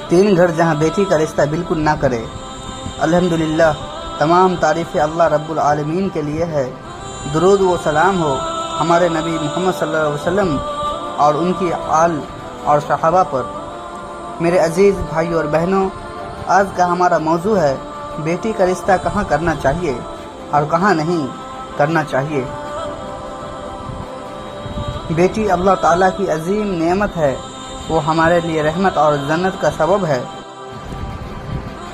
تین گھر جہاں بیٹی کا رشتہ بالکل نہ کرے۔ الحمدللہ، تمام تعریفیں اللہ رب العالمین کے لیے ہے۔ درود و سلام ہو ہمارے نبی محمد صلی اللہ علیہ وسلم اور ان کی آل اور صحابہ پر۔ میرے عزیز بھائیوں اور بہنوں، آج کا ہمارا موضوع ہے بیٹی کا رشتہ کہاں کرنا چاہیے اور کہاں نہیں کرنا چاہیے۔ بیٹی اللہ تعالیٰ کی عظیم نعمت ہے، وہ ہمارے لیے رحمت اور جنت کا سبب ہے،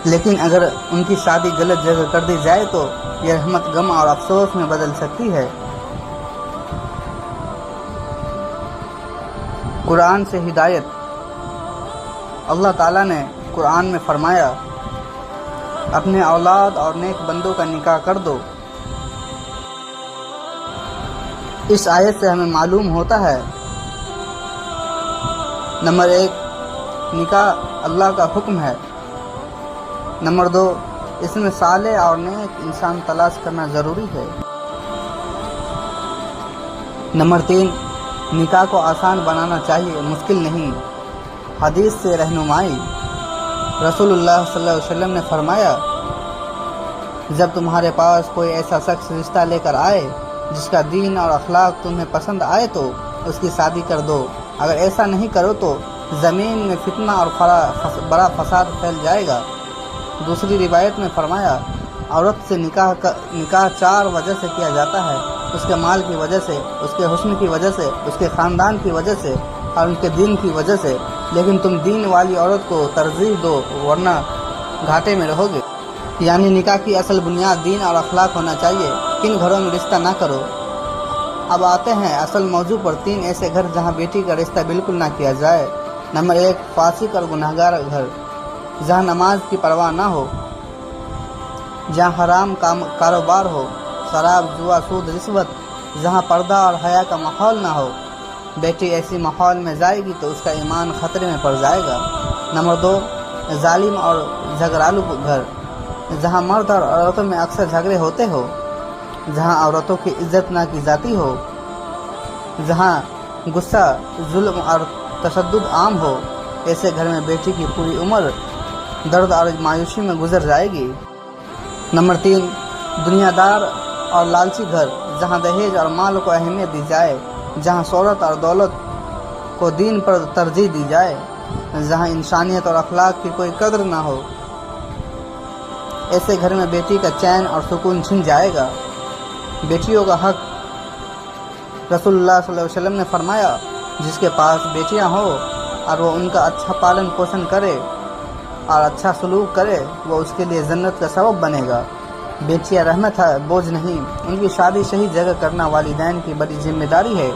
لیکن اگر ان کی شادی غلط جگہ کر دی جائے تو یہ رحمت غم اور افسوس میں بدل سکتی ہے۔ قرآن سے ہدایت۔ اللہ تعالیٰ نے قرآن میں فرمایا، اپنے اولاد اور نیک بندوں کا نکاح کر دو۔ اس آیت سے ہمیں معلوم ہوتا ہے، نمبر 1، نکاح اللہ کا حکم ہے۔ نمبر 2، اس میں صالح اور نیک انسان تلاش کرنا ضروری ہے۔ نمبر 3، نکاح کو آسان بنانا چاہیے، مشکل نہیں۔ حدیث سے رہنمائی۔ رسول اللہ صلی اللہ علیہ وسلم نے فرمایا، جب تمہارے پاس کوئی ایسا شخص رشتہ لے کر آئے جس کا دین اور اخلاق تمہیں پسند آئے تو اس کی شادی کر دو، اگر ایسا نہیں کرو تو زمین میں فتنہ اور بڑا فساد پھیل جائے گا۔ دوسری روایت میں فرمایا، عورت سے نکاح 4 وجہ سے کیا جاتا ہے، اس کے مال کی وجہ سے، اس کے حسن کی وجہ سے، اس کے خاندان کی وجہ سے اور ان کے دین کی وجہ سے، لیکن تم دین والی عورت کو ترجیح دو ورنہ گھاٹے میں رہو گے۔ یعنی نکاح کی اصل بنیاد دین اور اخلاق ہونا چاہیے۔ کن گھروں میں رشتہ نہ کرو۔ اب آتے ہیں اصل موضوع پر۔ 3 ایسے گھر جہاں بیٹی کا رشتہ بالکل نہ کیا جائے۔ نمبر 1، فاسق اور گنہگار گھر، جہاں نماز کی پرواہ نہ ہو، جہاں حرام کاروبار ہو، شراب، جوا، سود، رشوت، جہاں پردہ اور حیا کا ماحول نہ ہو۔ بیٹی ایسی ماحول میں جائے گی تو اس کا ایمان خطرے میں پڑ جائے گا۔ نمبر 2، ظالم اور جھگڑالو گھر، جہاں مرد اور عورتوں میں اکثر جھگڑے ہوتے ہو، جہاں عورتوں کی عزت نہ کی جاتی ہو، جہاں غصہ، ظلم اور تشدد عام ہو۔ ایسے گھر میں بیٹی کی پوری عمر درد اور مایوسی میں گزر جائے گی۔ نمبر 3، دنیا دار اور لالچی گھر، جہاں دہیج اور مال کو اہمیت دی جائے، جہاں شہرت اور دولت کو دین پر ترجیح دی جائے، جہاں انسانیت اور اخلاق کی کوئی قدر نہ ہو۔ ایسے گھر میں بیٹی کا چین اور سکون چھن جائے گا۔ بیٹیوں کا حق۔ رسول اللہ صلی اللہ علیہ وسلم نے فرمایا، جس کے پاس بیٹیاں ہوں اور وہ ان کا اچھا پالن پوشن کرے اور اچھا سلوک کرے، وہ اس کے لیے جنت کا سبب بنے گا۔ بیٹیاں رحمت ہے، بوجھ نہیں۔ ان کی شادی صحیح جگہ کرنا والدین کی بڑی ذمہ داری ہے۔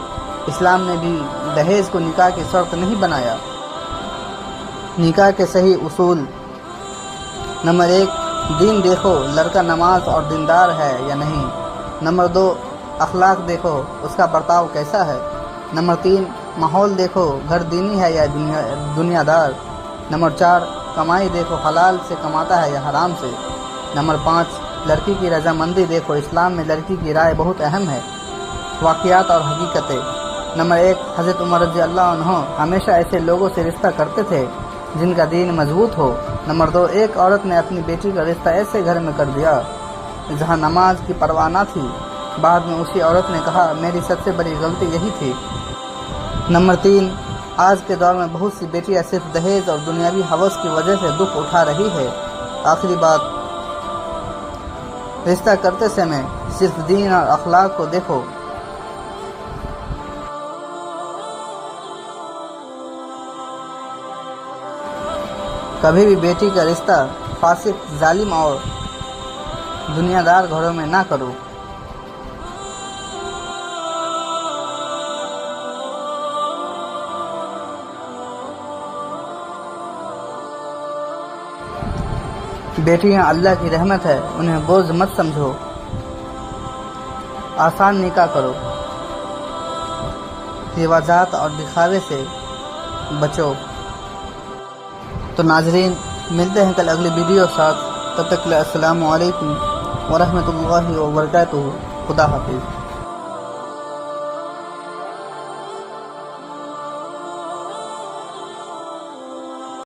اسلام نے بھی دہیج کو نکاح کی شرط نہیں بنایا۔ نکاح کے صحیح اصول۔ نمبر 1، دین دیکھو، لڑکا نماز اور دیندار ہے یا نہیں۔ نمبر 2، اخلاق دیکھو، اس کا برتاؤ کیسا ہے۔ نمبر 3، ماحول دیکھو، گھر دینی ہے یا دنیا دار۔ نمبر 4، کمائی دیکھو، حلال سے کماتا ہے یا حرام سے۔ نمبر 5، لڑکی کی رضامندی دیکھو، اسلام میں لڑکی کی رائے بہت اہم ہے۔ واقعات اور حقیقتیں۔ نمبر 1، حضرت عمر رضی اللہ عنہ ہمیشہ ایسے لوگوں سے رشتہ کرتے تھے جن کا دین مضبوط ہو۔ نمبر 2، ایک عورت نے اپنی بیٹی کا رشتہ ایسے گھر میں کر دیا جہاں نماز کی پرواہ نہ تھی۔ بعد میں اسی عورت نے کہا، میری سب سے بڑی غلطی یہی تھی۔ نمبر 3، آج کے دور میں بہت سی بیٹیاں صرف دہیج اور دنیاوی ہوس کی وجہ سے دکھ اٹھا رہی ہے۔ آخری بات، رشتہ کرتے سمے صرف دین اور اخلاق کو دیکھو۔ کبھی بھی بیٹی کا رشتہ فاسق، ظالم اور دنیا دار گھروں میں نہ کرو۔ بیٹیاں اللہ کی رحمت ہے، انہیں بوجھ مت سمجھو۔ آسان نکاح کرو، رواجات اور دکھاوے سے بچو۔ تو ناظرین، ملتے ہیں کل اگلی ویڈیو ساتھ، تب تک کے لیے السلام علیکم ورحمۃ اللہ وبرکاتہ۔ خدا حافظ۔